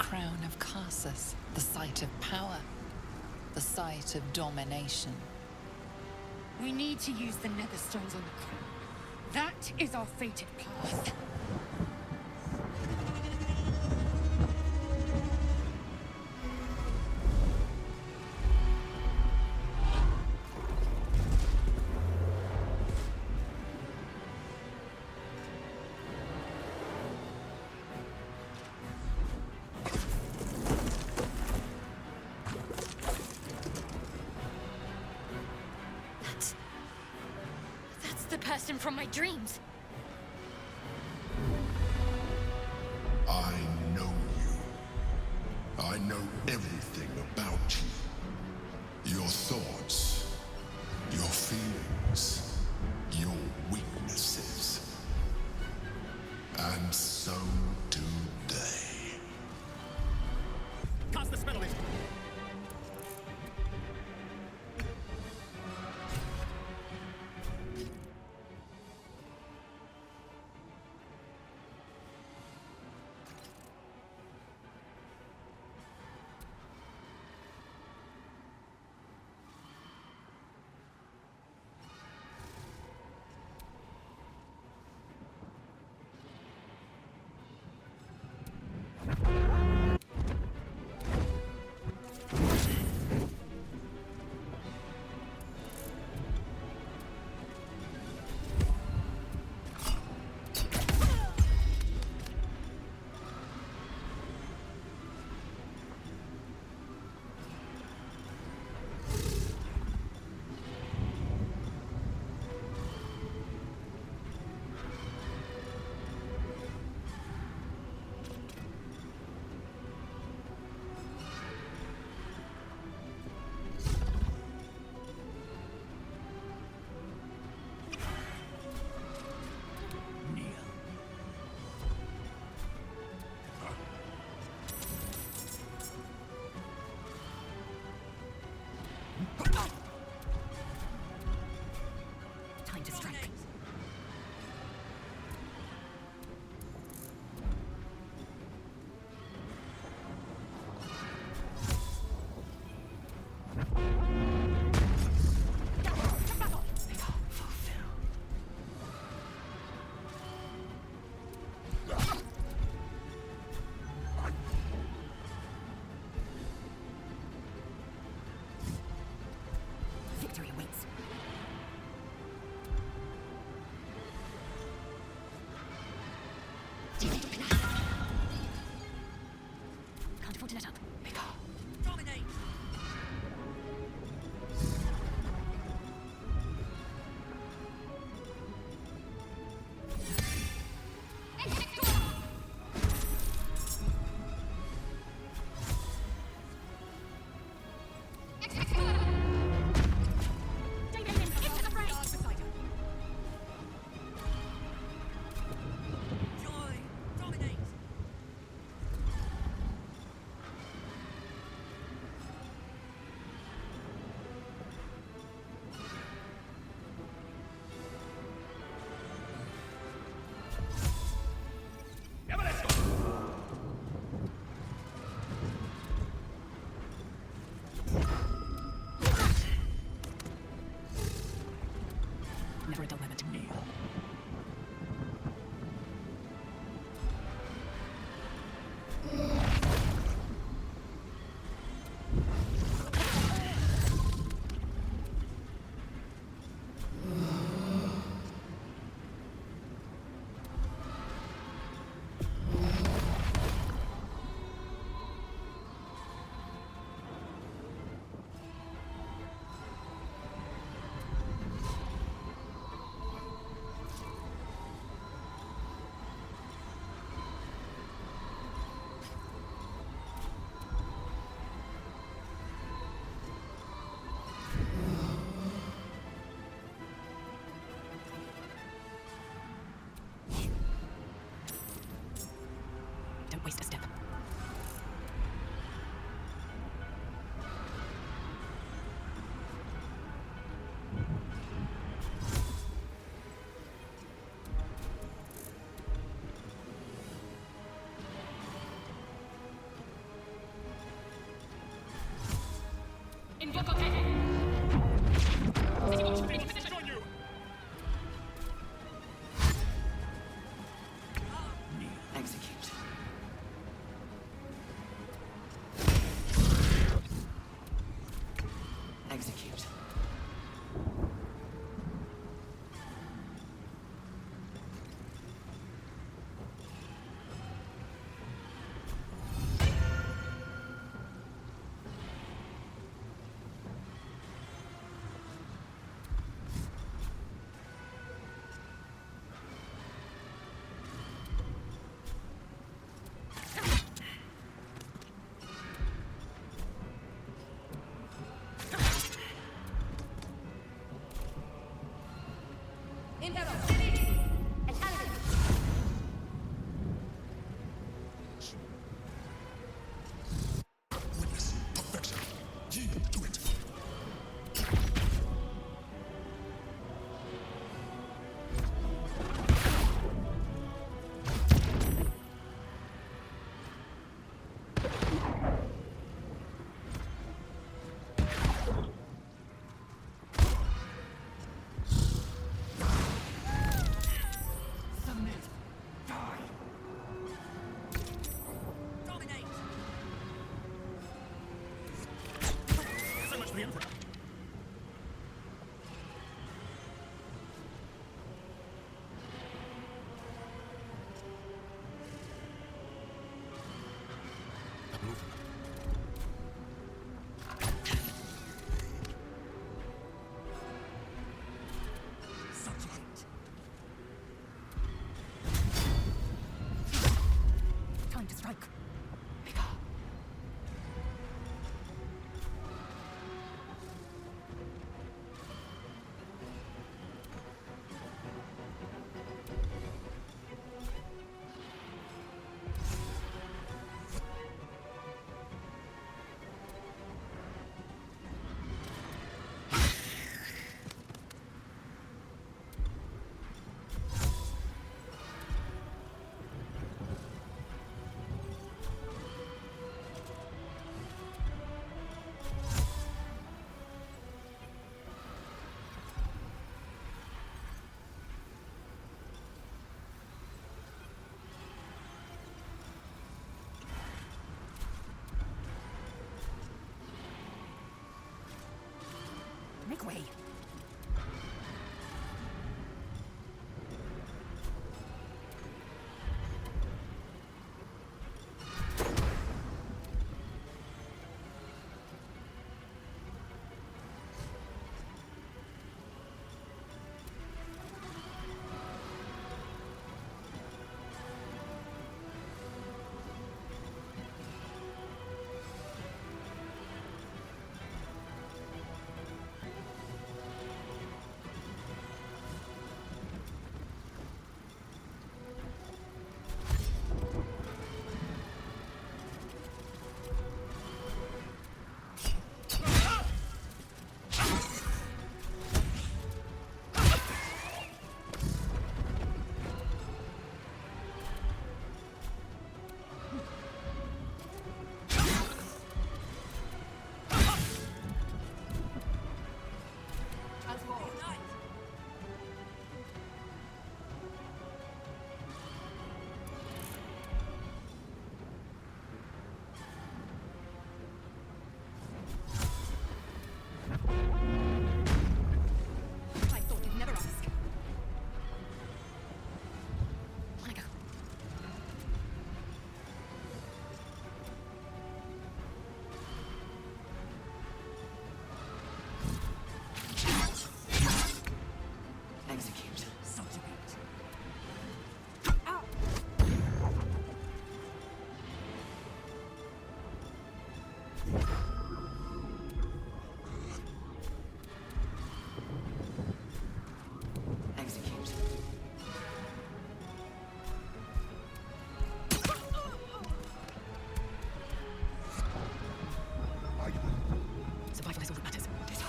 crown of Carsus, the site of power, the site of domination. We need to use the netherstones on the crown. That is our fated path. That's the person from my dreams. I know you. I know everything about you. Your thoughts, your feelings, your weaknesses. And so do they. Cast the spell on it! Time to strike. Victory awaits. Can't afford to let up. Dominate! Joy! Dominate! Never a dull moment to kneel. Witness perfection. Yield to it. Submit. Die. Dominate. So much for the Emperor. Subjugate. Time to strike. Bigger. Make way. I thought you'd never ask. Wanna go? Execute. Subjugate. Ow! Execute. Survival is all that matters. Decide.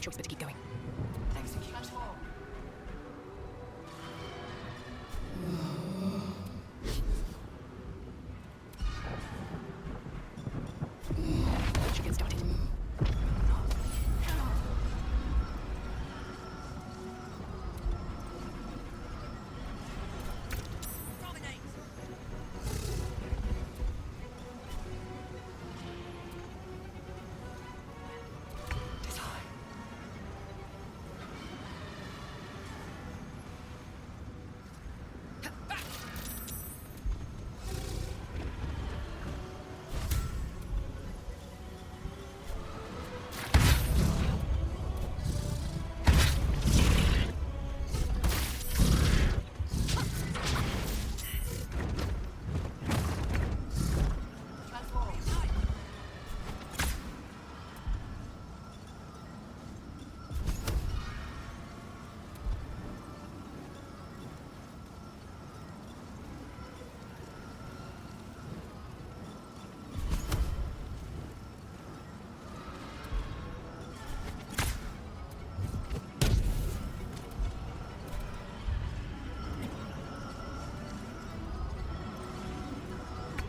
choice but to keep going. Execute. Should get started.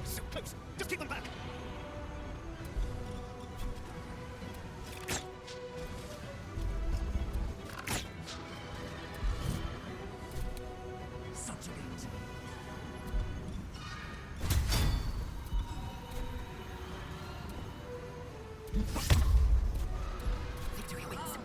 So close. Just keep them back. Subjugate. Victory awaits.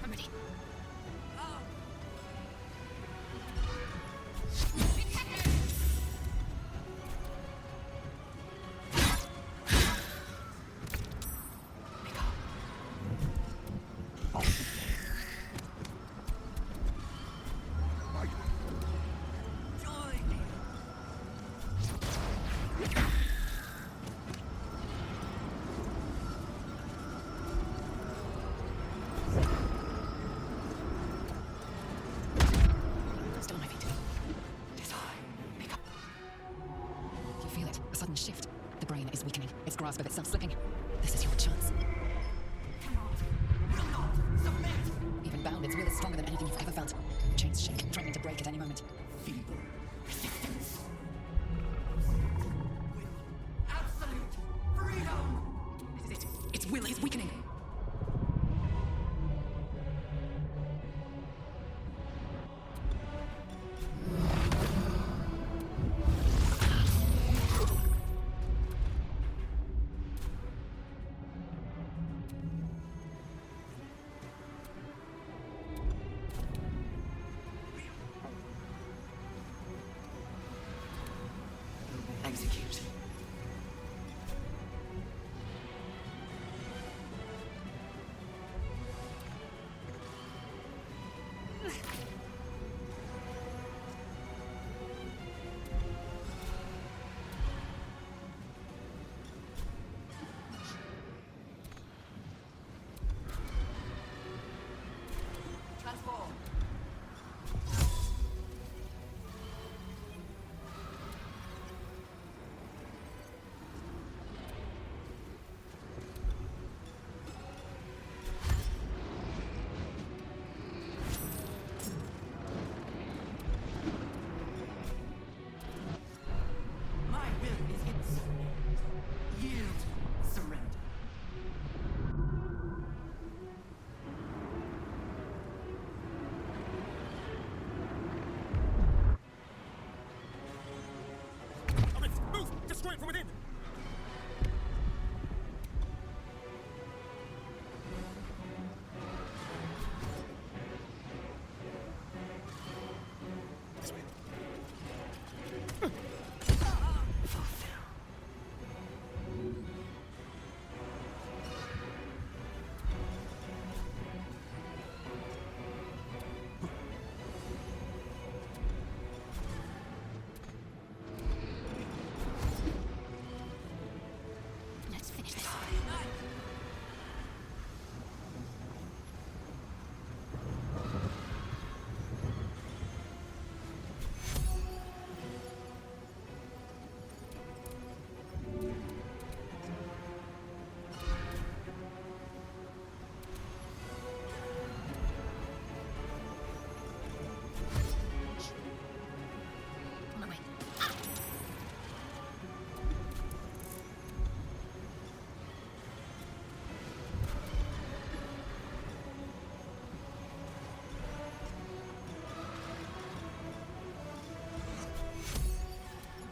I'm ready. Still on my feet. Pick up. You feel it. A sudden shift. The brain is weakening. Its grasp of itself slipping. This is your chance. Even bound, its will is stronger than anything you've ever felt. Chains shake, threatening to break at any moment. Feeble. Resistance. Absolute freedom! This is it. Its will is weakening.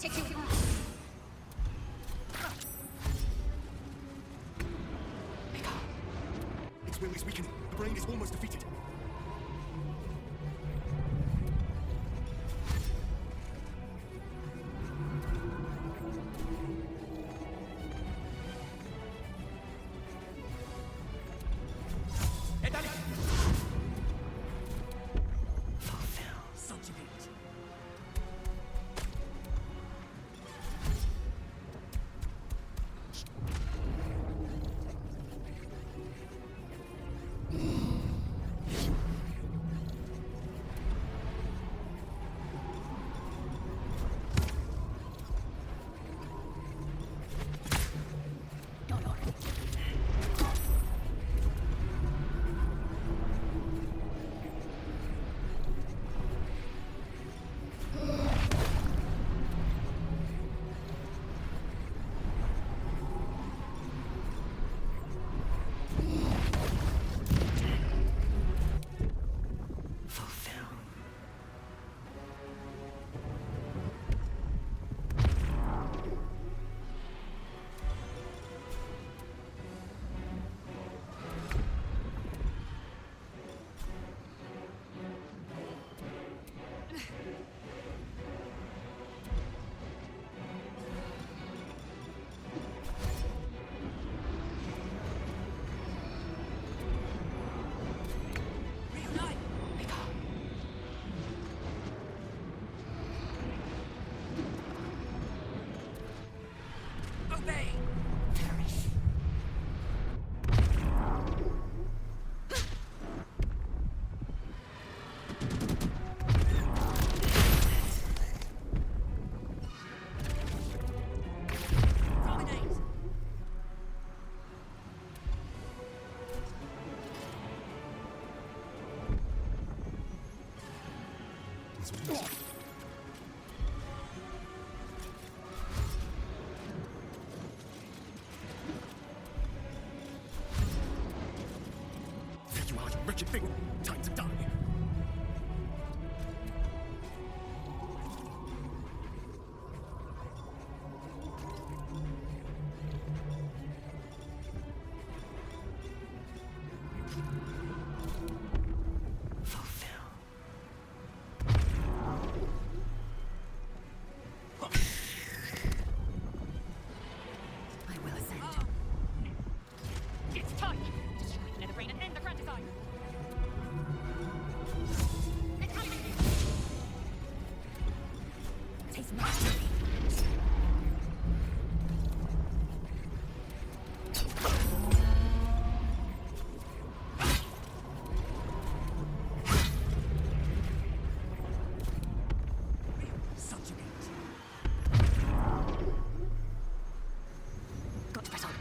take you with her. Its will is weakening. The brain is almost defeated. Subjugate. Obey! Perish! Dominate! There you are, you wretched thing. Time to die. I will ascend. It's time! Destroy the nether brain and end the grand design! Taste mastery. Subjugate. Got to press on.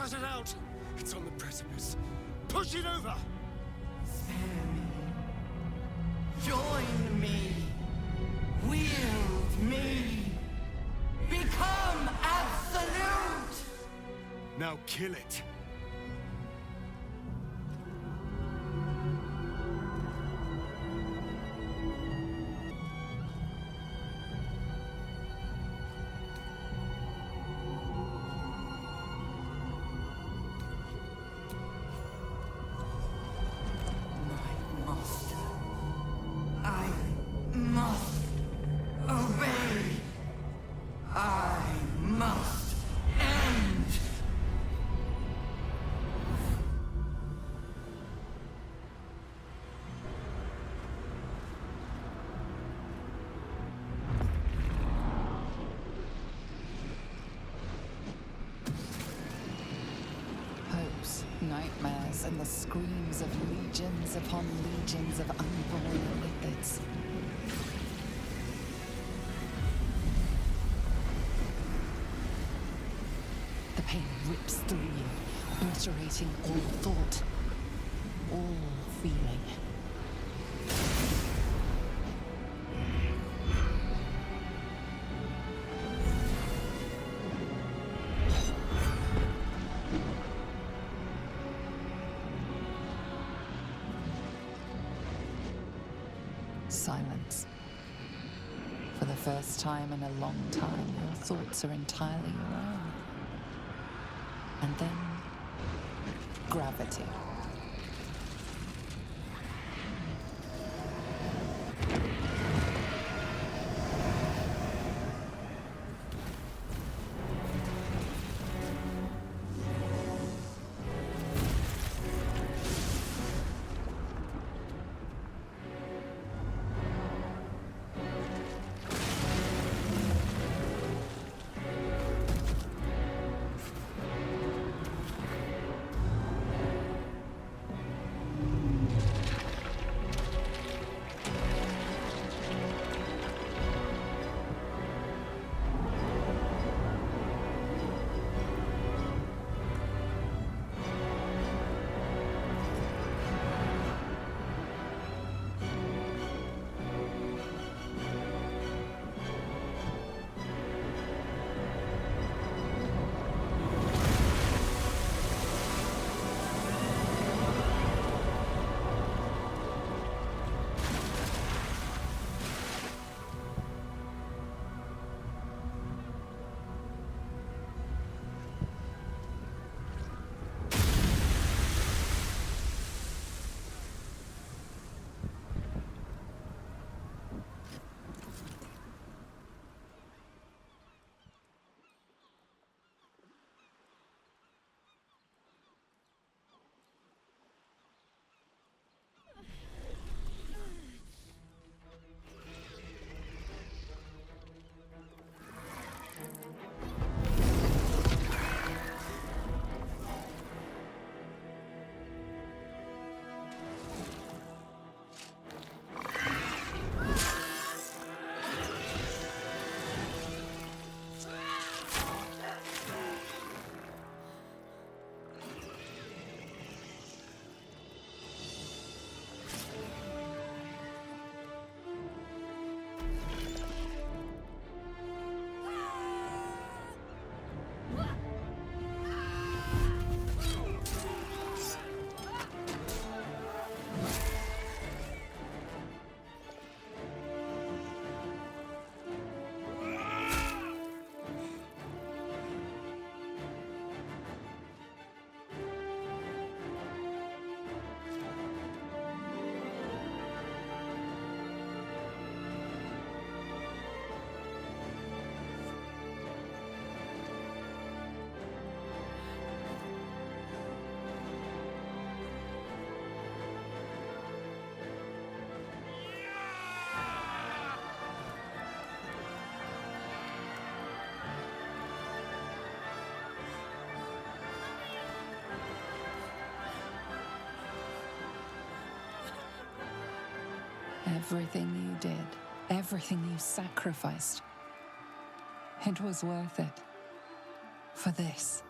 Shut it out! It's on the precipice. Push it over! Spare me. Join me. Wield me. Become absolute! Now kill it. My master. I must obey. I must end. Hopes, nightmares, and the screams of legions upon legions of unborn lipids. The pain rips through you, obliterating all thought, all feeling. Silence. For the first time in a long time, your thoughts are entirely your own. And then, gravity. Everything you did, everything you sacrificed, it was worth it. For this.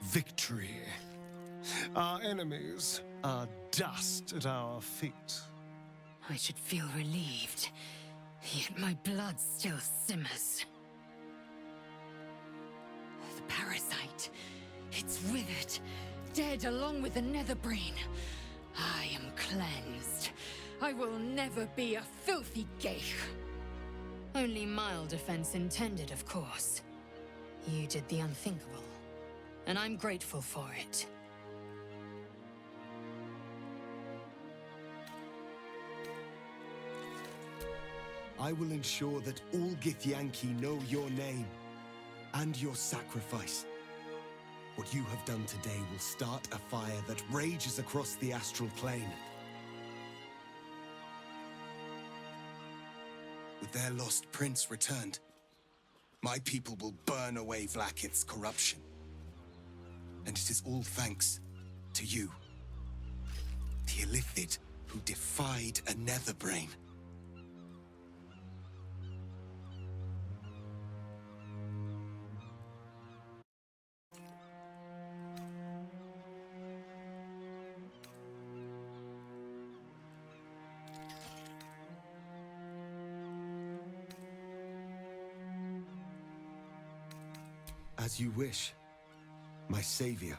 victory. Our enemies are dust at our feet. I should feel relieved, yet my blood still simmers. The parasite, it's withered, dead along with the netherbrain. I am cleansed. I will never be a filthy geich. Only mild offense intended, of course. You did the unthinkable, and I'm grateful for it. I will ensure that all Githyanki know your name and your sacrifice. What you have done today will start a fire that rages across the astral plane. With their lost prince returned, my people will burn away Vlaakith's corruption. And it is all thanks to you, the Illithid who defied a netherbrain. As you wish, my savior.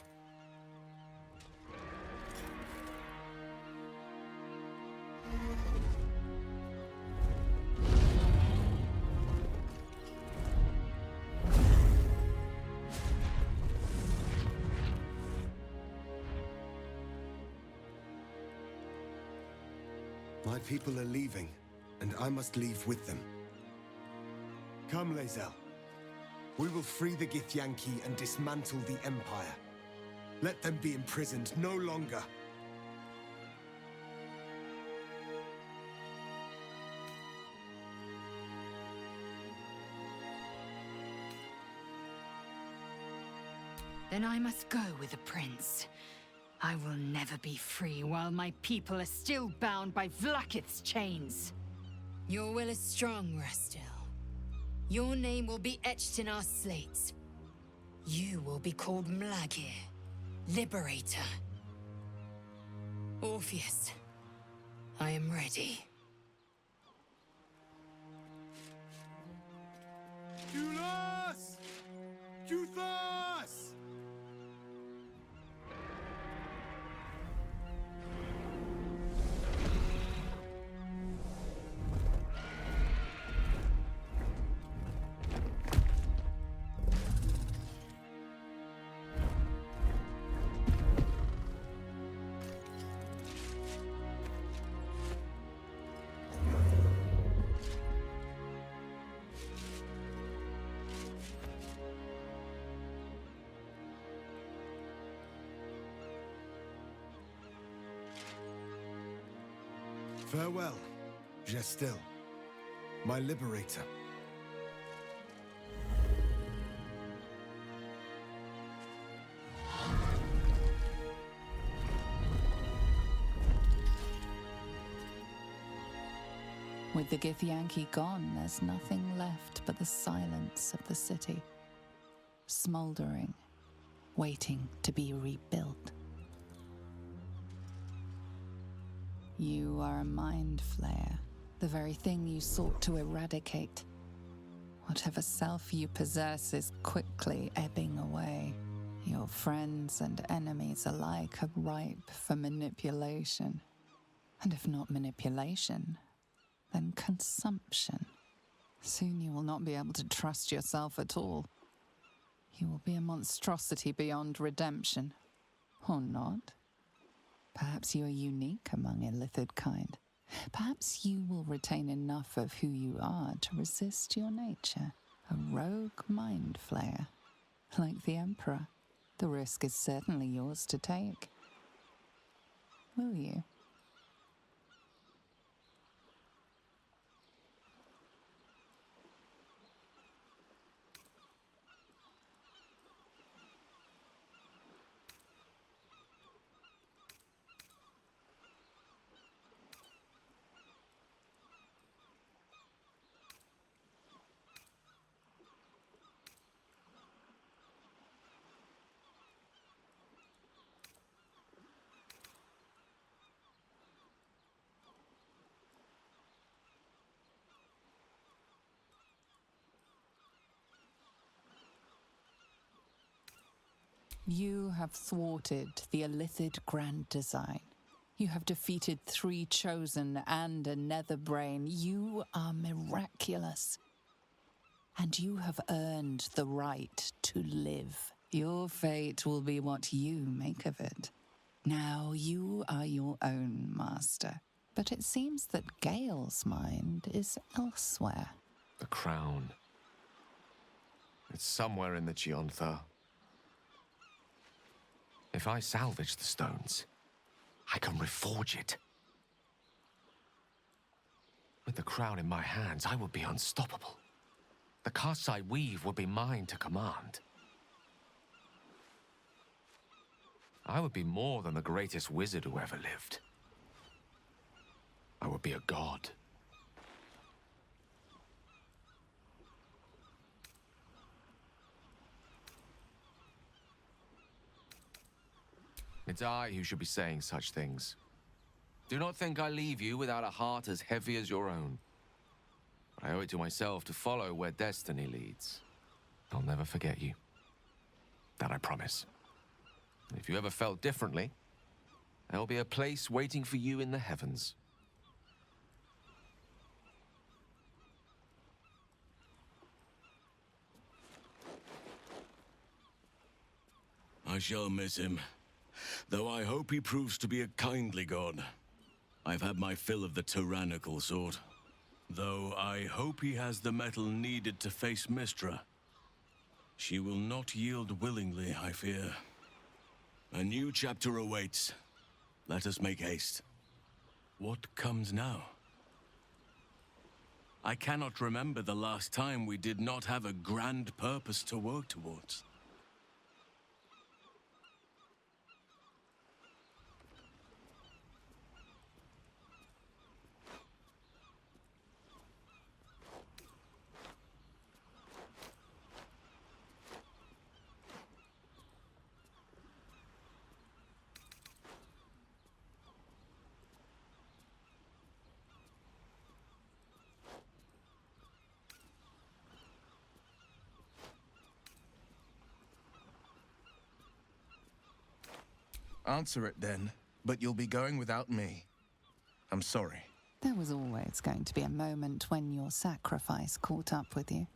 My people are leaving, and I must leave with them. Come, Lae'zel. We will free the Githyanki and dismantle the Empire. Let them be imprisoned no longer. Then I must go with the prince. I will never be free while my people are still bound by Vlaakith's chains. Your will is strong, Rastil. Your name will be etched in our slates. You will be called Mlagir, Liberator. Orpheus, I am ready. Julas! Juthas! Farewell, Gestil, my liberator. With the Githyanki gone, there's nothing left but the silence of the city, smoldering, waiting to be rebuilt. You are a mind flayer, the very thing you sought to eradicate. Whatever self you possess is quickly ebbing away. Your friends and enemies alike are ripe for manipulation. And if not manipulation, then consumption. Soon you will not be able to trust yourself at all. You will be a monstrosity beyond redemption. Or not. Perhaps you are unique among Illithid kind. Perhaps you will retain enough of who you are to resist your nature. A rogue mind flayer. Like the Emperor, the risk is certainly yours to take. Will you? You have thwarted the Illithid Grand Design. You have defeated 3 Chosen and a Nether Brain. You are miraculous. And you have earned the right to live. Your fate will be what you make of it. Now you are your own master. But it seems that Gale's mind is elsewhere. The crown. It's somewhere in the Giontha. If I salvage the stones, I can reforge it. With the crown in my hands, I will be unstoppable. The casts I weave would be mine to command. I would be more than the greatest wizard who ever lived. I would be a god. It's I who should be saying such things. Do not think I leave you without a heart as heavy as your own. But I owe it to myself to follow where destiny leads. I'll never forget you. That I promise. And if you ever felt differently, there'll be a place waiting for you in the heavens. I shall miss him, though I hope he proves to be a kindly god. I've had my fill of the tyrannical sort, though I hope he has the mettle needed to face Mystra. She will not yield willingly, I fear. A new chapter awaits. Let us make haste. What comes now? I cannot remember the last time we did not have a grand purpose to work towards. Answer it then, but you'll be going without me. I'm sorry. There was always going to be a moment when your sacrifice caught up with you.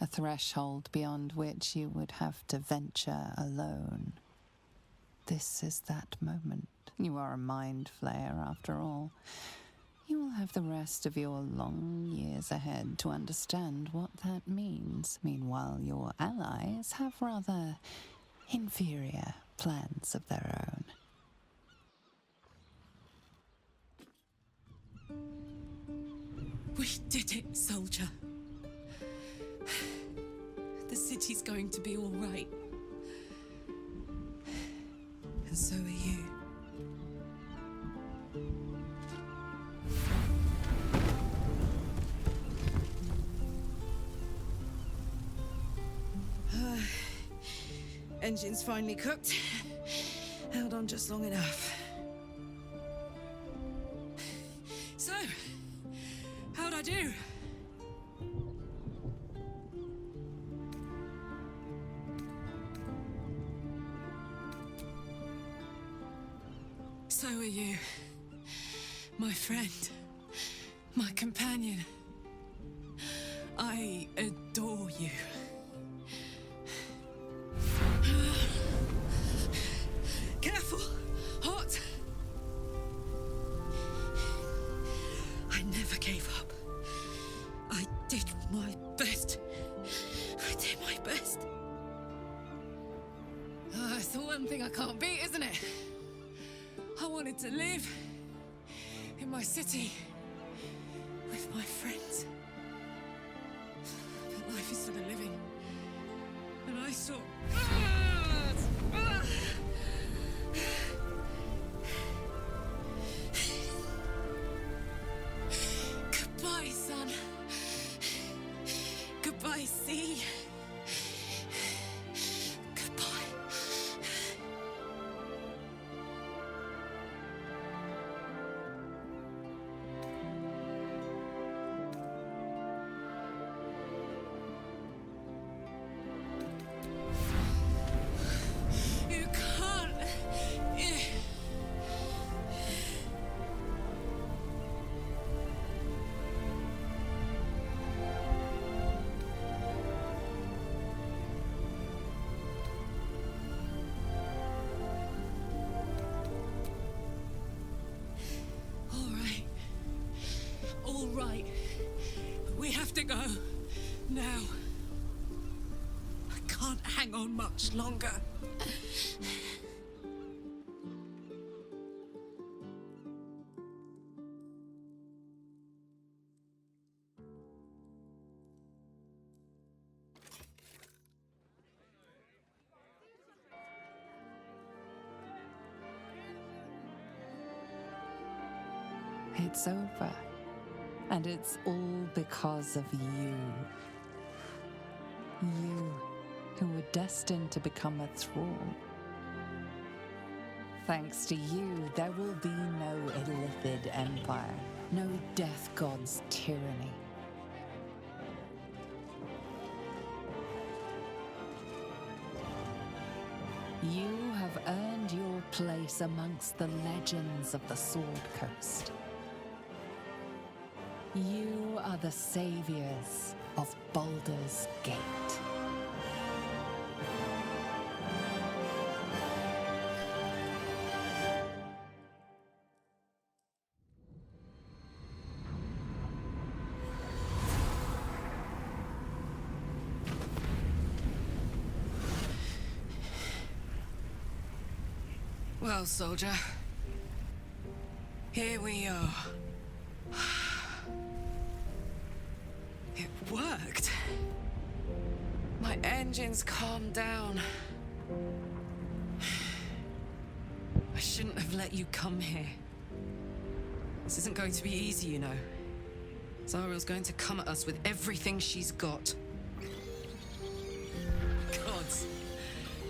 A threshold beyond which you would have to venture alone. This is that moment. You are a mind flayer after all. You will have the rest of your long years ahead to understand what that means. Meanwhile, your allies have rather inferior plans of their own. We did it, soldier. The city's going to be all right. And so are you. Engine's finally cooked. Held on just long enough. So, how'd I do? So are you, my friend, my companion. I adore you. Careful! Hot! I never gave up. I did my best. I did my best. It's the one thing I can't beat, isn't it? I wanted to live in my city with my friends. But life is for the living. And I saw... Goodbye, son. Goodbye, sea. Goodbye. You to go. Now. I can't hang on much longer. It's over. And it's all because of you. You, who were destined to become a thrall. Thanks to you, there will be no Illithid empire, no death god's tyranny. You have earned your place amongst the legends of the Sword Coast. You are the saviors of Baldur's Gate. Well, soldier. Here we are. It worked. My engines calmed down. I shouldn't have let you come here. This isn't going to be easy, you know. Zariel's going to come at us with everything she's got. Gods,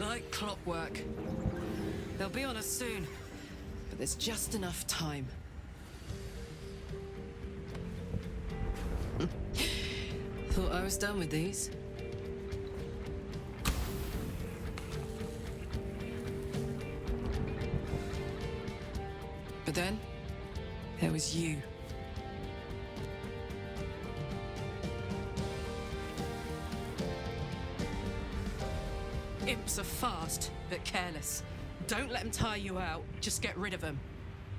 like clockwork. They'll be on us soon, but there's just enough time. Thought I was done with these. But then, there was you. Imps are fast, but careless. Don't let them tire you out, just get rid of them.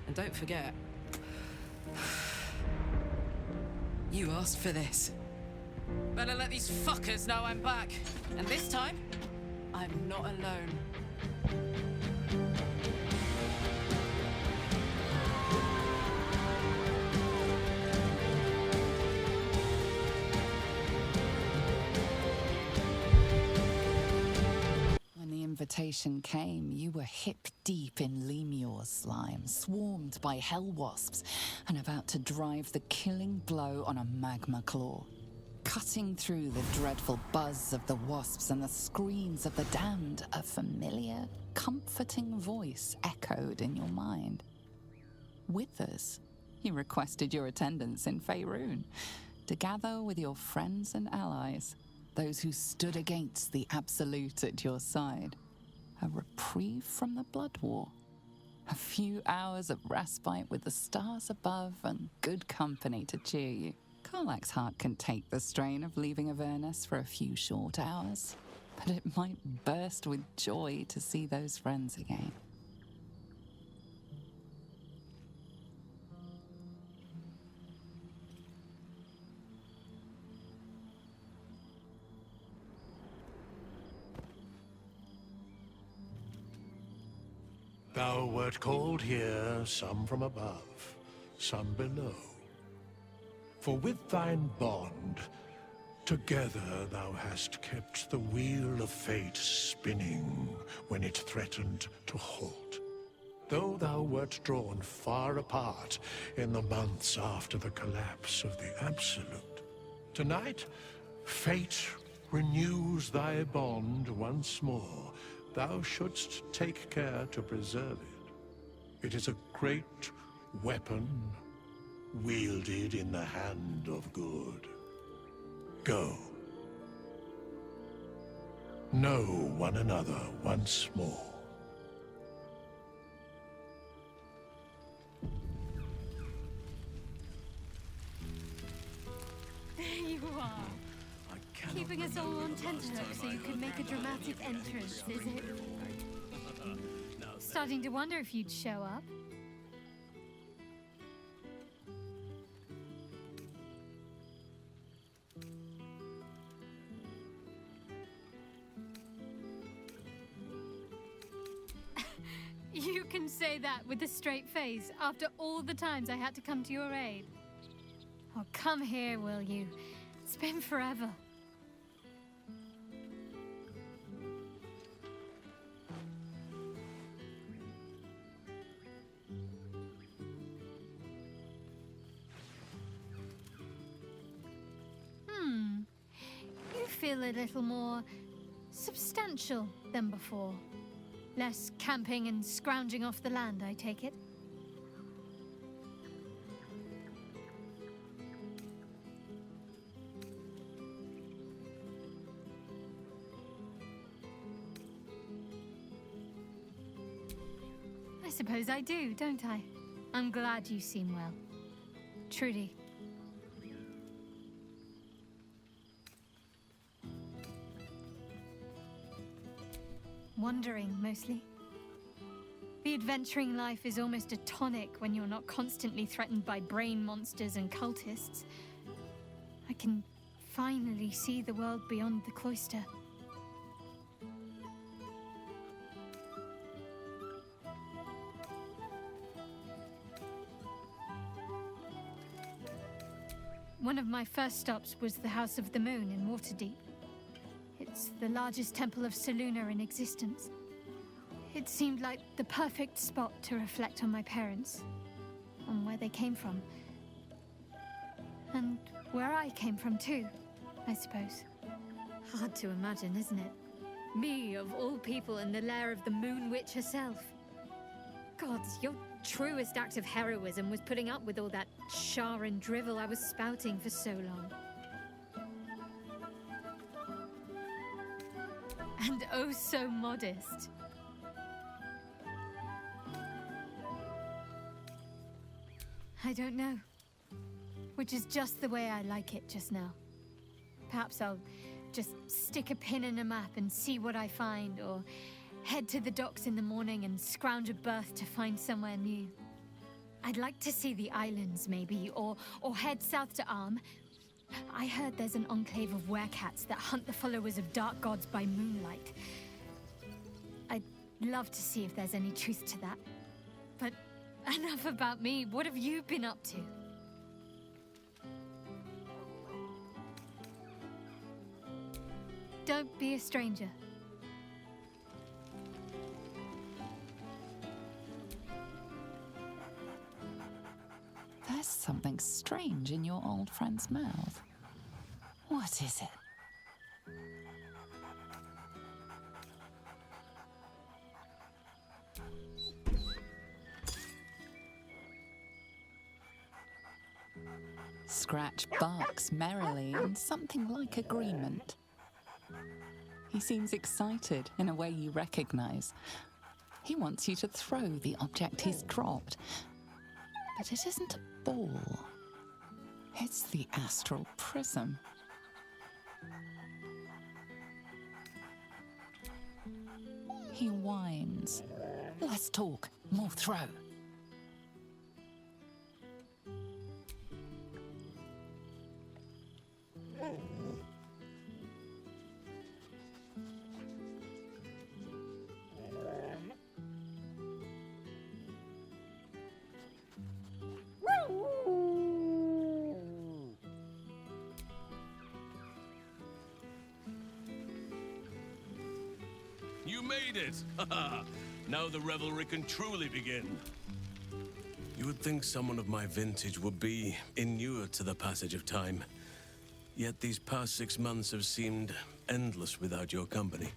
And don't forget, you asked for this. Better let these fuckers know I'm back. And this time, I'm not alone. When the invitation came, you were hip deep in Lemure slime, swarmed by hell wasps, and about to drive the killing blow on a magma claw. Cutting through the dreadful buzz of the wasps and the screams of the damned, a familiar, comforting voice echoed in your mind. Withers, you requested your attendance in Faerun to gather with your friends and allies, those who stood against the Absolute at your side. A reprieve from the Blood War. A few hours of respite with the stars above and good company to cheer you. Karlach's heart can take the strain of leaving Avernus for a few short hours, but it might burst with joy to see those friends again. Thou wert called here, some from above, some below. For with thine bond, together thou hast kept the wheel of fate spinning when it threatened to halt. Though thou wert drawn far apart in the months after the collapse of the Absolute, tonight, fate renews thy bond once more. Thou shouldst take care to preserve it. It is a great weapon, wielded in the hand of good. Go. Know one another once more. There you are. Keeping us all on tenterhooks so you could make a dramatic entrance, is it? Starting to wonder if you'd show up. You can say that with a straight face after all the times I had to come to your aid. Oh, come here, will you? It's been forever. You feel a little more substantial than before. Less camping and scrounging off the land, I take it? I suppose I do, don't I? I'm glad you seem well. Trudy. Wandering, mostly. The adventuring life is almost a tonic when you're not constantly threatened by brain monsters and cultists. I can finally see the world beyond the cloister. One of my first stops was the House of the Moon in Waterdeep. It's the largest temple of Selûne in existence. It seemed like the perfect spot to reflect on my parents, on where they came from. And where I came from too, I suppose. Hard to imagine, isn't it? Me, of all people, in the lair of the Moon Witch herself. Gods, your truest act of heroism was putting up with all that char and drivel I was spouting for so long. And oh so modest. I don't know. Which is just the way I like it just now. Perhaps I'll just stick a pin in a map and see what I find, or head to the docks in the morning and scrounge a berth to find somewhere new. I'd like to see the islands, maybe, or head south to Arm. I heard there's an enclave of werecats that hunt the followers of dark gods by moonlight. I'd love to see if there's any truth to that. But enough about me. What have you been up to? Don't be a stranger. There's something strange in your old friend's mouth. What is it? Scratch barks merrily in something like agreement. He seems excited in a way you recognize. He wants you to throw the object he's dropped. But it isn't a ball. It's the astral prism. He whines. Let's talk, more throw. You made it! Now the revelry can truly begin. You would think someone of my vintage would be inured to the passage of time. Yet these past 6 months have seemed endless without your company.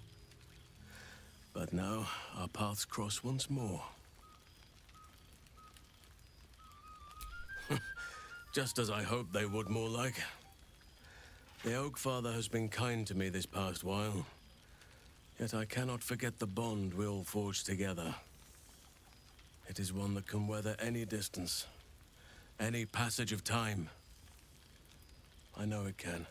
But now, our paths cross once more. Just as I hoped they would, more like. The Oak Father has been kind to me this past while. Yet I cannot forget the bond we all forged together. It is one that can weather any distance, any passage of time. I know it can,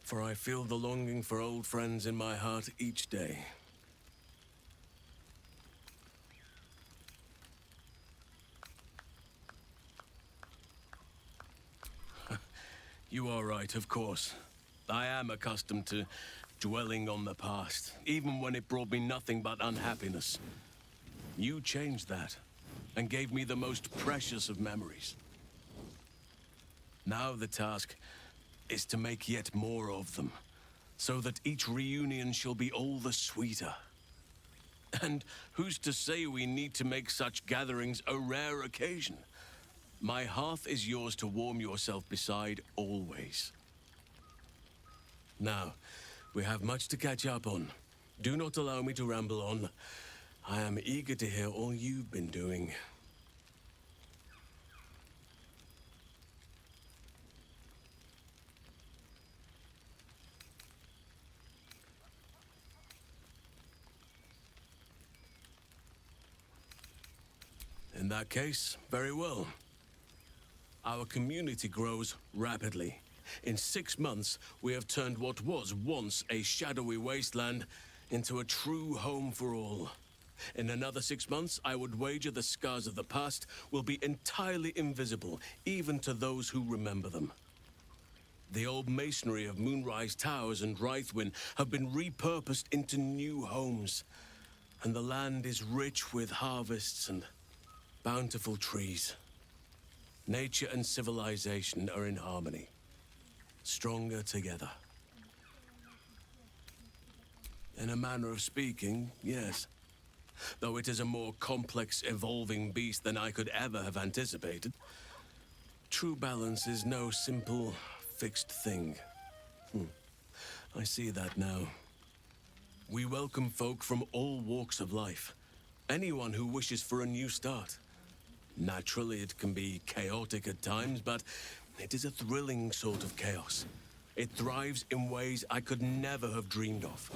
for I feel the longing for old friends in my heart each day. You are right, of course. I am accustomed to dwelling on the past, even when it brought me nothing but unhappiness. You changed that, and gave me the most precious of memories. Now the task is to make yet more of them, so that each reunion shall be all the sweeter. And who's to say we need to make such gatherings a rare occasion? My hearth is yours to warm yourself beside always. Now, we have much to catch up on. Do not allow me to ramble on. I am eager to hear all you've been doing. In that case, very well. Our community grows rapidly. In 6 months, we have turned what was once a shadowy wasteland into a true home for all. In another 6 months, I would wager the scars of the past will be entirely invisible, even to those who remember them. The old masonry of Moonrise Towers and Rythwin have been repurposed into new homes, and the land is rich with harvests and bountiful trees. Nature and civilization are in harmony, stronger together. In a manner of speaking, yes. Though it is a more complex, evolving beast than I could ever have anticipated. True balance is no simple, fixed thing. I see that now. We welcome folk from all walks of life. Anyone who wishes for a new start. Naturally, it can be chaotic at times, but it is a thrilling sort of chaos. It thrives in ways I could never have dreamed of.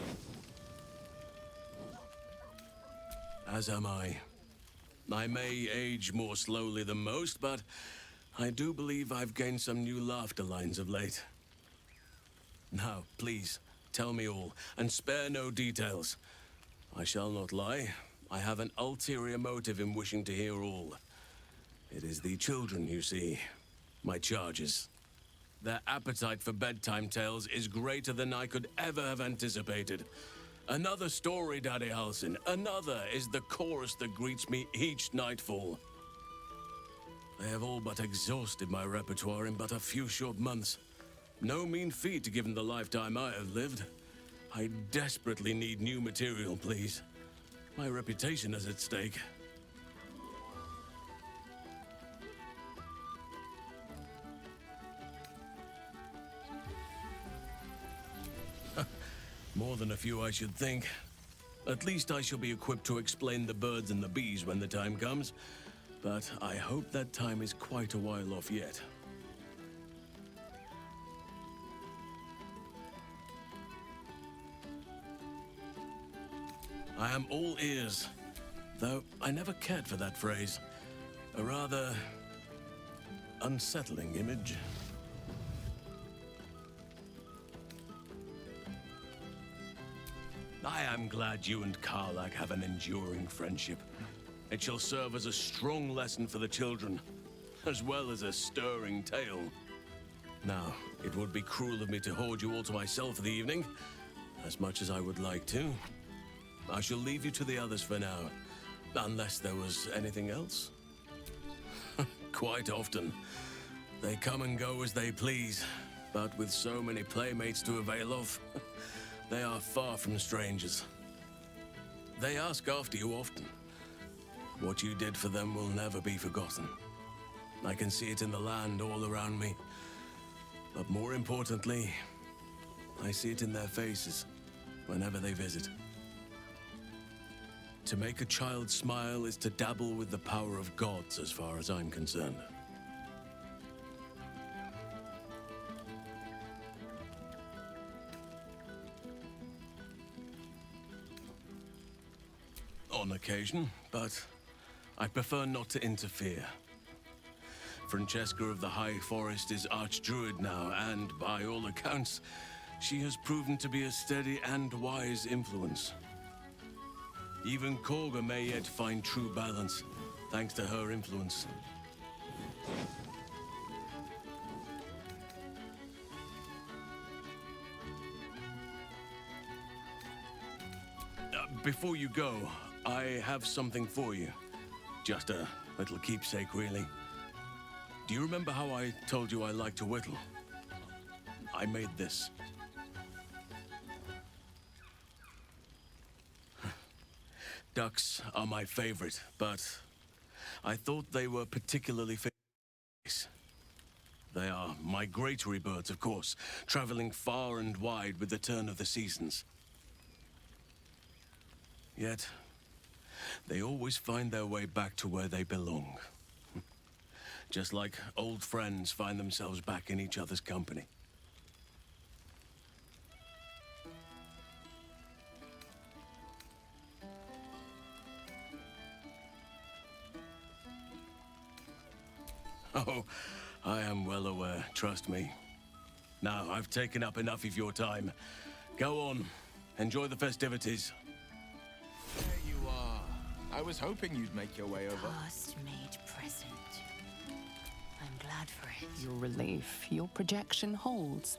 As am I. I may age more slowly than most, but I do believe I've gained some new laughter lines of late. Now, please, tell me all, and spare no details. I shall not lie. I have an ulterior motive in wishing to hear all. It is the children, you see. My charges. Their appetite for bedtime tales is greater than I could ever have anticipated. Another story, Daddy Halsin. Another is the chorus that greets me each nightfall. They have all but exhausted my repertoire in but a few short months. No mean feat given the lifetime I have lived. I desperately need new material, please. My reputation is at stake. More than a few, I should think. At least I shall be equipped to explain the birds and the bees when the time comes. But I hope that time is quite a while off yet. I am all ears, though I never cared for that phrase. A rather unsettling image. I am glad you and Karlak have an enduring friendship. It shall serve as a strong lesson for the children, as well as a stirring tale. Now, it would be cruel of me to hoard you all to myself for the evening, as much as I would like to. I shall leave you to the others for now, unless there was anything else. Quite often. They come and go as they please, but with so many playmates to avail of, they are far from strangers. They ask after you often. What you did for them will never be forgotten. I can see it in the land all around me. But more importantly, I see it in their faces whenever they visit. To make a child smile is to dabble with the power of gods as far as I'm concerned. On occasion, but I prefer not to interfere. Francesca of the High Forest is Archdruid now, and by all accounts, she has proven to be a steady and wise influence. Even Korga may yet find true balance, thanks to her influence. Before you go, I have something for you. Just a little keepsake, really. Do you remember how I told you I like to whittle? I made this. Ducks are my favorite, but I thought they were particularly famous. They are migratory birds, of course, traveling far and wide with the turn of the seasons. Yet, they always find their way back to where they belong. Just like old friends find themselves back in each other's company. Oh, I am well aware, trust me. Now, I've taken up enough of your time. Go on, enjoy the festivities. There you are. I was hoping you'd make your way over. Past made present. I'm glad for it. Your relief, your projection holds.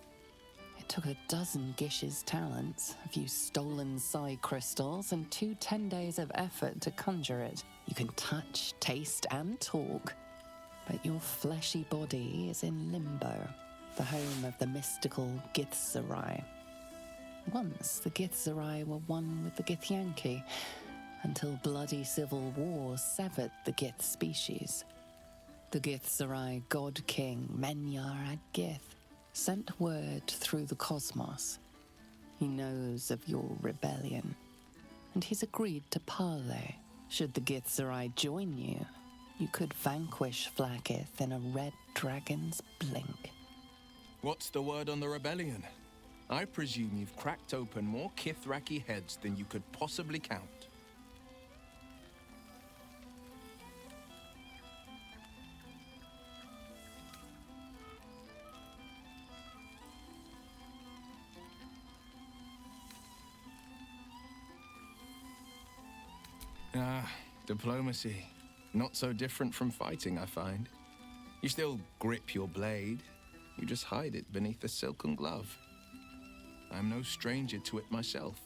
It took a dozen Gish's talents, a few stolen psi crystals, and 10 days of effort to conjure it. You can touch, taste, and talk. But your fleshy body is in limbo, the home of the mystical Githzerai. Once, the Githzerai were one with the Githyanki, until bloody civil war severed the Gith species. The Githzerai god king, Menyar Ad-Gith, sent word through the cosmos. He knows of your rebellion, and he's agreed to parley. Should the Githzerai join you, you could vanquish Vlaakith in a red dragon's blink. What's the word on the rebellion? I presume you've cracked open more Kithraki heads than you could possibly count. Ah, diplomacy. Not so different from fighting, I find. You still grip your blade. You just hide it beneath a silken glove. I'm no stranger to it myself.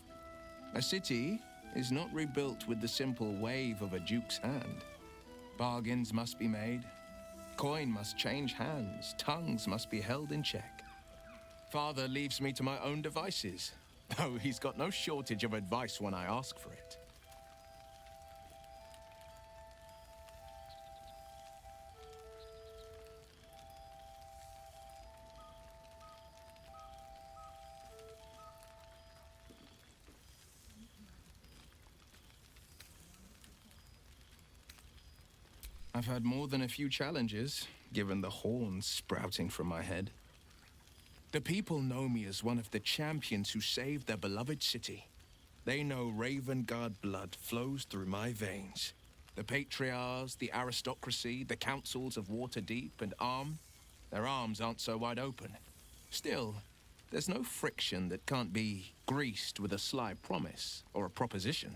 A city is not rebuilt with the simple wave of a duke's hand. Bargains must be made. Coin must change hands. Tongues must be held in check. Father leaves me to my own devices, though he's got no shortage of advice when I ask for it. I've had more than a few challenges, given the horns sprouting from my head. The people know me as one of the champions who saved their beloved city. They know Ravengard blood flows through my veins. The patriarchs, the aristocracy, the councils of Waterdeep and Arm, their arms aren't so wide open. Still, there's no friction that can't be greased with a sly promise or a proposition.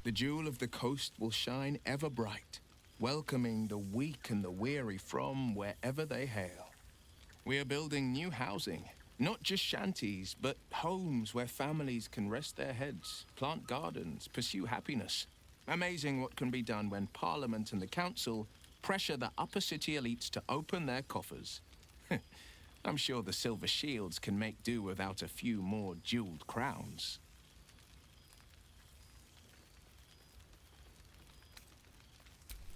The jewel of the coast will shine ever bright, welcoming the weak and the weary from wherever they hail. We are building new housing, not just shanties, but homes where families can rest their heads, plant gardens, pursue happiness. Amazing what can be done when Parliament and the Council pressure the upper city elites to open their coffers. I'm sure the Silver Shields can make do without a few more jeweled crowns.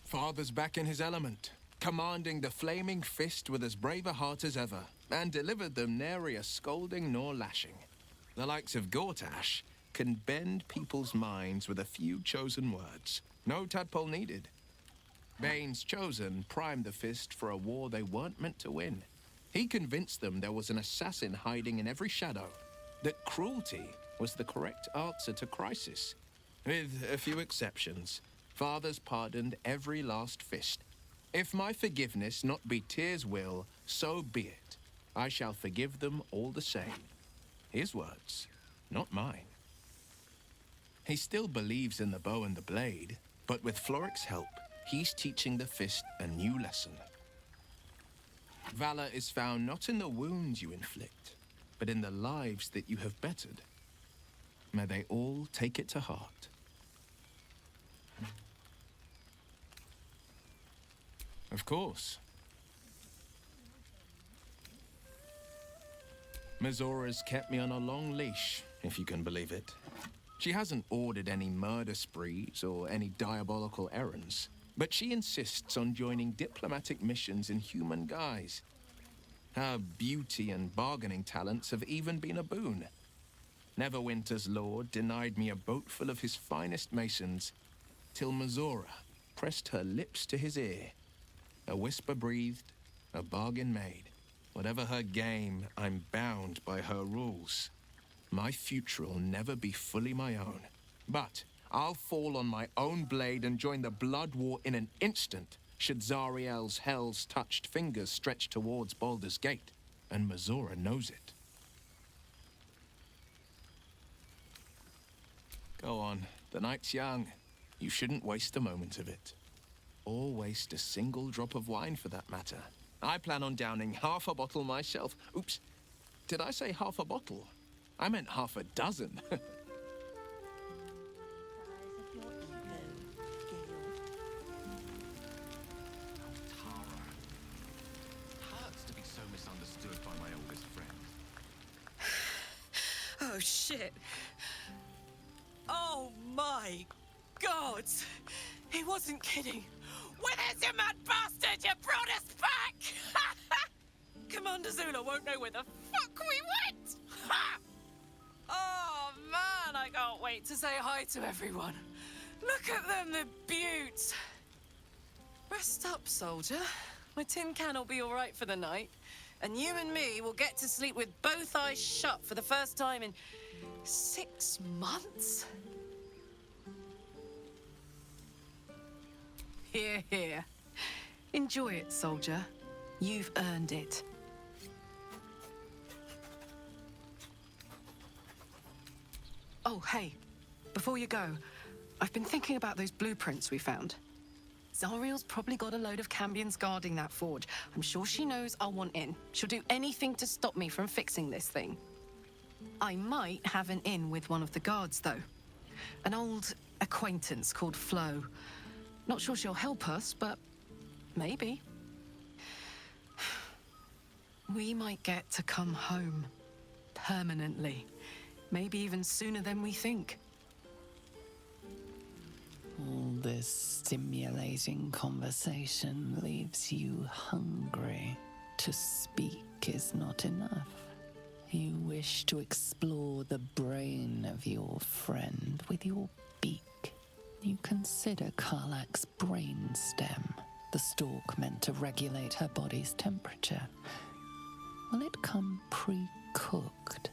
Father's back in his element, commanding the flaming fist with as brave a heart as ever, and delivered them nary a scolding nor lashing. The likes of Gortash can bend people's minds with a few chosen words. No tadpole needed. Bane's chosen primed the fist for a war they weren't meant to win. He convinced them there was an assassin hiding in every shadow, that cruelty was the correct answer to crisis. With a few exceptions, Father's pardoned every last fist. If my forgiveness not be Tyr's will, so be it. I shall forgive them all the same. His words, not mine. He still believes in the bow and the blade, but with Floric's help, he's teaching the fist a new lesson. Valor is found not in the wounds you inflict, but in the lives that you have bettered. May they all take it to heart. Of course. Mizora's kept me on a long leash, if you can believe it. She hasn't ordered any murder sprees or any diabolical errands, but she insists on joining diplomatic missions in human guise. Her beauty and bargaining talents have even been a boon. Neverwinter's lord denied me a boat full of his finest masons, till Mizora pressed her lips to his ear. A whisper breathed, a bargain made. Whatever her game, I'm bound by her rules. My future'll never be fully my own. But I'll fall on my own blade and join the blood war in an instant, should Zariel's hell's touched fingers stretch towards Baldur's Gate. And Mizora knows it. Go on, the night's young. You shouldn't waste a moment of it. Or waste a single drop of wine, for that matter. I plan on downing half a bottle myself. Oops, did I say half a bottle? I meant half a dozen. Hurts to be so misunderstood by my oldest friend. Oh, shit. Oh, my God. He wasn't kidding. Withers, you mad bastard! You brought us back! Commander Zula won't know where the fuck we went! Ha! Oh, man, I can't wait to say hi to everyone. Look at them, the beauts. Rest up, soldier. My tin can will be all right for the night. And you and me will get to sleep with both eyes shut for the first time in 6 months. Here, here. Enjoy it, soldier. You've earned it. Oh, hey. Before you go, I've been thinking about those blueprints we found. Zariel's probably got a load of Cambions guarding that forge. I'm sure she knows I'll want in. She'll do anything to stop me from fixing this thing. I might have an in with one of the guards, though. An old acquaintance called Flo. Not sure she'll help us, but maybe. We might get to come home. Permanently. Maybe even sooner than we think. All this stimulating conversation leaves you hungry. To speak is not enough. You wish to explore the brain of your friend with your beak. You consider Karlak's brainstem, the stalk meant to regulate her body's temperature. Will it come pre-cooked?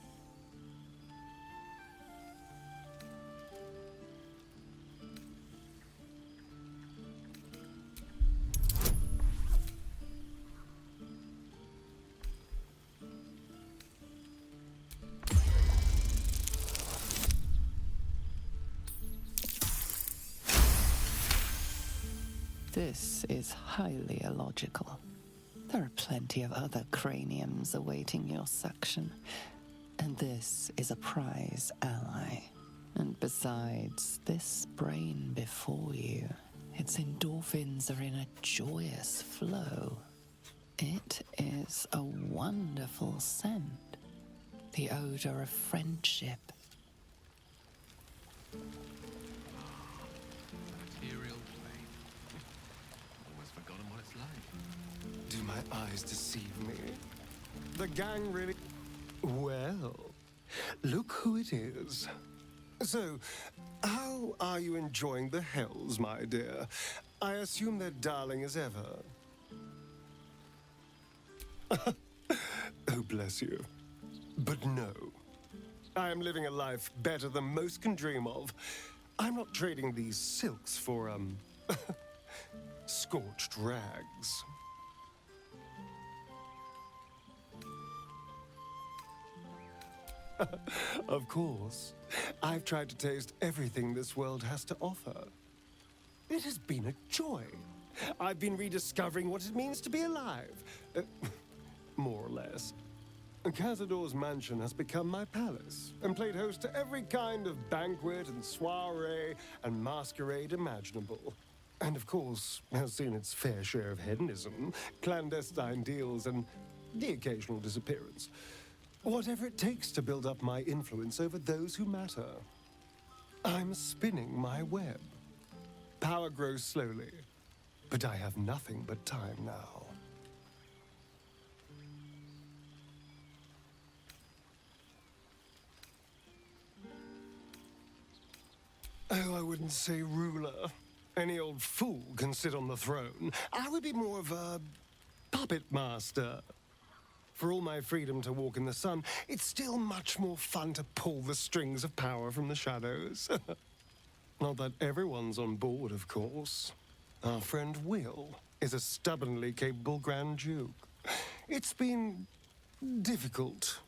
This is highly illogical. There are plenty of other craniums awaiting your suction, and this is a prize ally. And besides, this brain before you, its endorphins are in a joyous flow. It is a wonderful scent, the odor of friendship. Material plane. Almost forgotten what it's like. Do my eyes deceive me? The gang really... Well, look who it is. So, how are you enjoying the Hells, my dear? I assume they're darling as ever. Oh, bless you. But no. I am living a life better than most can dream of. I'm not trading these silks for, scorched rags. Of course. I've tried to taste everything this world has to offer. It has been a joy. I've been rediscovering what it means to be alive. yes. Cazador's mansion has become my palace, and played host to every kind of banquet and soiree and masquerade imaginable. And of course, has seen its fair share of hedonism, clandestine deals, and the occasional disappearance. Whatever it takes to build up my influence over those who matter. I'm spinning my web. Power grows slowly, but I have nothing but time now. Oh, I wouldn't say ruler. Any old fool can sit on the throne. I would be more of a puppet master. For all my freedom to walk in the sun, it's still much more fun to pull the strings of power from the shadows. Not that everyone's on board, of course. Our friend Will is a stubbornly capable Grand Duke. It's been difficult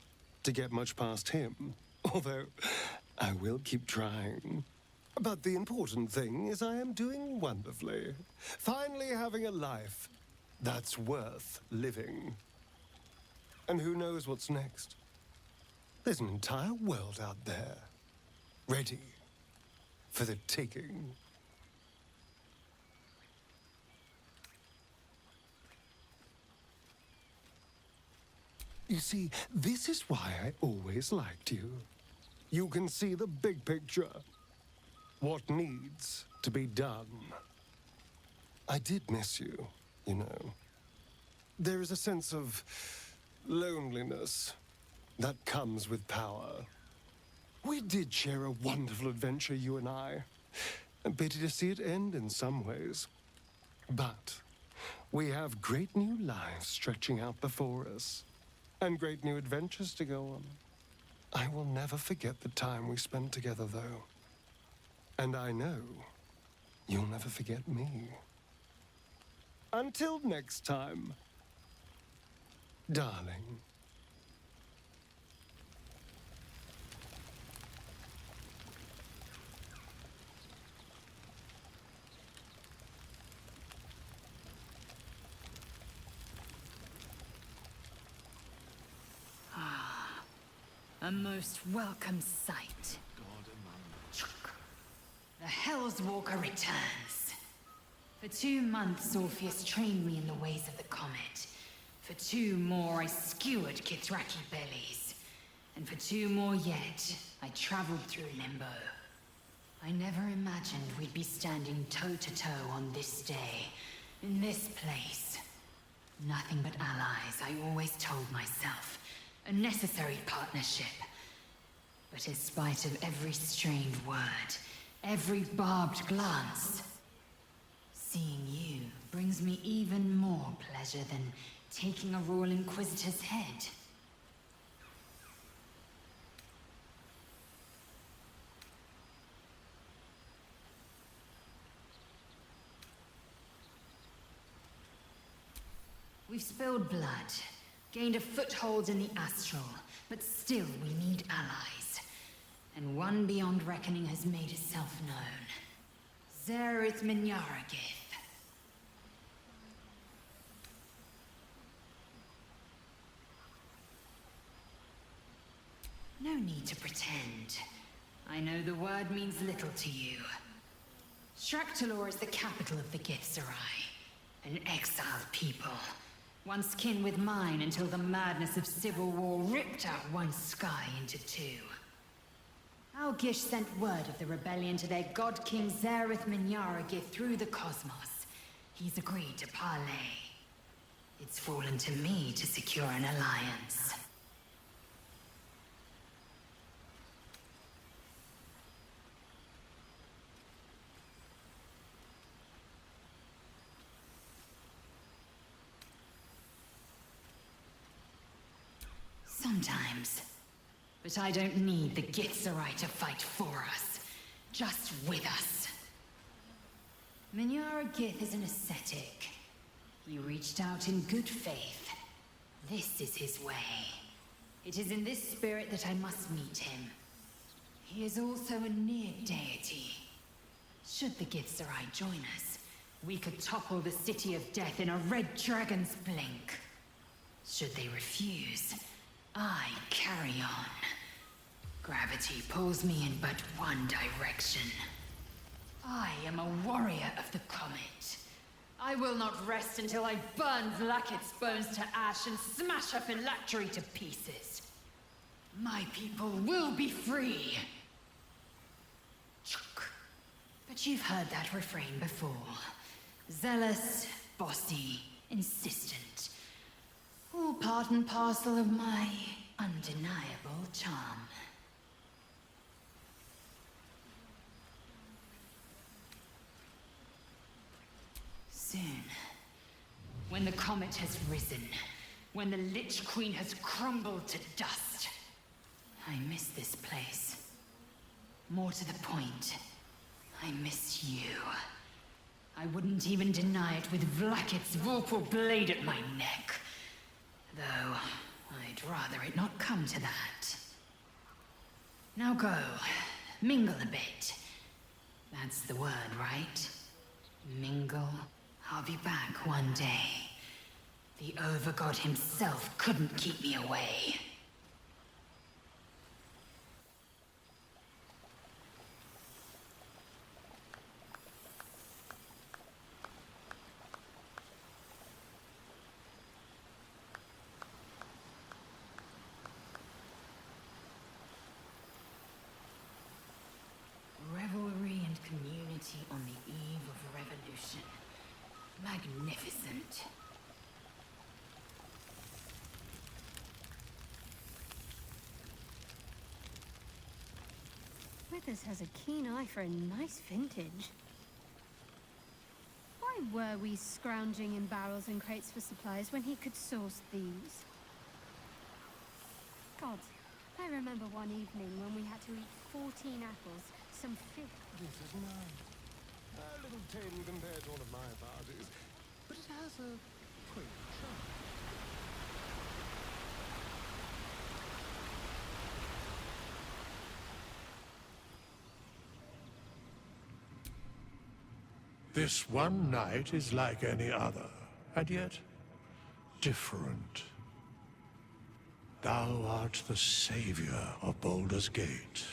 to get much past him, although I will keep trying. But the important thing is I am doing wonderfully. Finally having a life that's worth living. And who knows what's next? There's an entire world out there, ready for the taking. You see, this is why I always liked you. You can see the big picture. What needs to be done. I did miss you, you know. There is a sense of loneliness that comes with power. We did share a wonderful adventure, you and I. A pity to see it end in some ways. But we have great new lives stretching out before us, and great new adventures to go on. I will never forget the time we spent together, though. And I know you'll never forget me. Until next time, darling. A most welcome sight. The Hell's Walker returns. For 2 months, Orpheus trained me in the ways of the comet. For 2 more, I skewered Kithraki bellies. And for 2 more yet, I traveled through Limbo. I never imagined we'd be standing toe-to-toe on this day, in this place. Nothing but allies, I always told myself. A necessary partnership. But in spite of every strained word, every barbed glance, seeing you brings me even more pleasure than taking a Royal Inquisitor's head. We've spilled blood, gained a foothold in the astral, but still we need allies. And one beyond reckoning has made itself known. Zerith Minyaragith. No need to pretend. I know the word means little to you. Shraktalor is the capital of the Githzerai, an exiled people. Once kin with mine until the madness of civil war ripped out one sky into 2. Algish sent word of the rebellion to their god king Zerith Minyaragith through the cosmos. He's agreed to parley. It's fallen to me to secure an alliance. Sometimes. But I don't need the Githzerai to fight for us. Just with us. Minyaragith is an ascetic. He reached out in good faith. This is his way. It is in this spirit that I must meet him. He is also a near deity. Should the Githzerai join us, we could topple the City of Death in a red dragon's blink. Should they refuse, I carry on. Gravity pulls me in but one direction. I am a warrior of the comet. I will not rest until I burn Vlaakith's bones to ash and smash her phylactery to pieces. My people will be free. But you've heard that refrain before. Zealous, bossy, insistent. All part and parcel of my undeniable charm. Soon, when the comet has risen, when the Lich Queen has crumbled to dust, I miss this place. More to the point, I miss you. I wouldn't even deny it with Vlaakith's vorpal blade at my neck. Though, I'd rather it not come to that. Now go, mingle a bit. That's the word, right? Mingle. I'll be back one day. The Overgod himself couldn't keep me away. Revelry and community on the eve of revolution. Magnificent. Withers has a keen eye for a nice vintage. Why were we scrounging in barrels and crates for supplies when he could source these? God, I remember one evening when we had to eat 14 apples, some fish. This is mine. A little tame compared to one of my parties, but it has a quaint charm. This one night is like any other, and yet different. Thou art the savior of Baldur's Gate,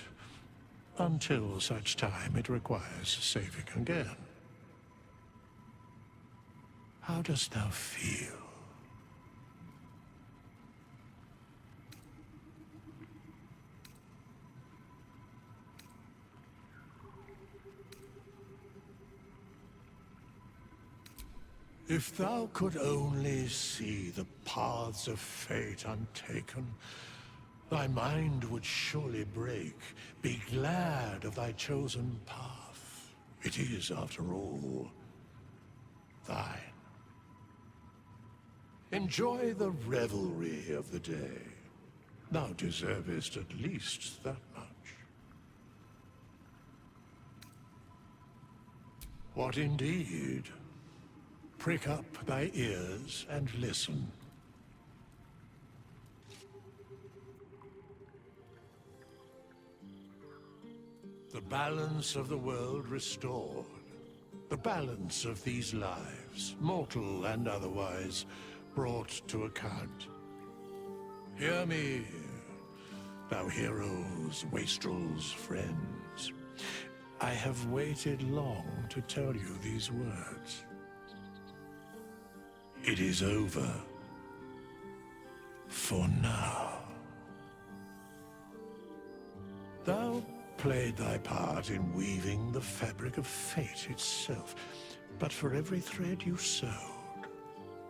until such time it requires saving again. How dost thou feel? If thou could only see the paths of fate untaken, thy mind would surely break. Be glad of thy chosen path. It is, after all, thine. Enjoy the revelry of the day. Thou deservest at least that much. What indeed? Prick up thy ears and listen. The balance of the world restored. The balance of these lives, mortal and otherwise, brought to account. Hear me, thou heroes, wastrels, friends. I have waited long to tell you these words. It is over. For now. Thou played thy part in weaving the fabric of fate itself, but for every thread you sewed,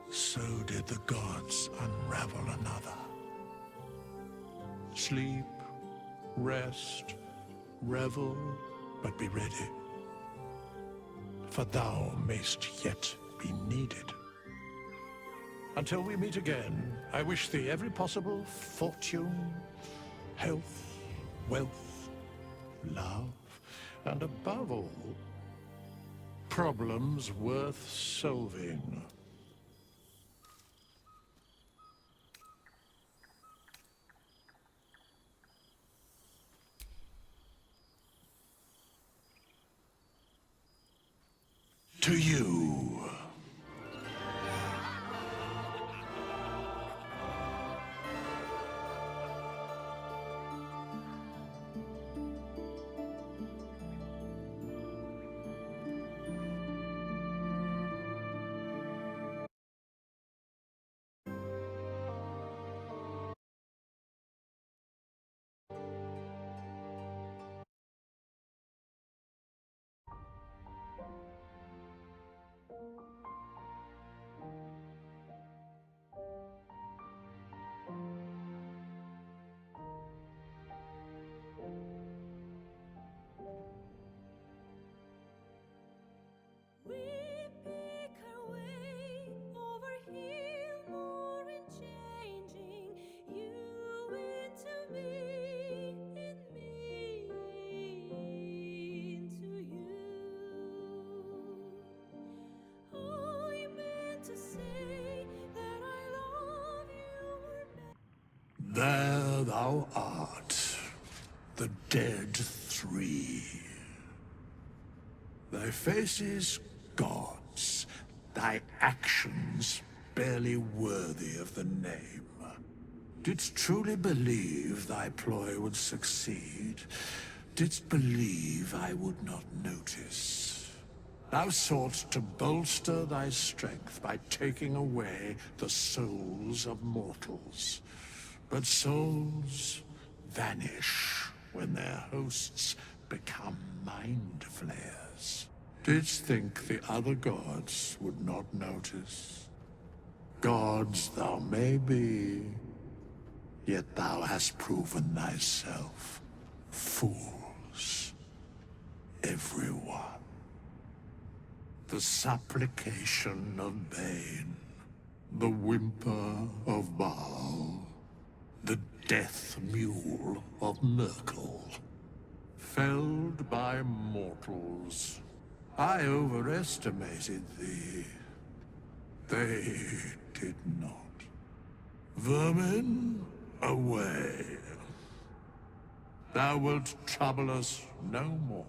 so did the gods unravel another. Sleep, rest, revel, but be ready. For thou mayst yet be needed. Until we meet again, I wish thee every possible fortune, health, wealth, love, and above all, problems worth solving. To you. We pick our way over hill, more changing you into me, and me into you. I meant to say that I love you. There thou art, the dead three. Thy faces gods, thy actions barely worthy of the name. Didst truly believe thy ploy would succeed? Didst believe I would not notice? Thou soughtst to bolster thy strength by taking away the souls of mortals. But souls vanish when their hosts become mind flayers. Didst think the other gods would not notice? Gods thou may be, yet thou hast proven thyself fools. Everyone. The supplication of Bane, the whimper of Baal, the death mule of Merkel. Felled by mortals. I overestimated thee. They did not. Vermin, away. Thou wilt trouble us no more.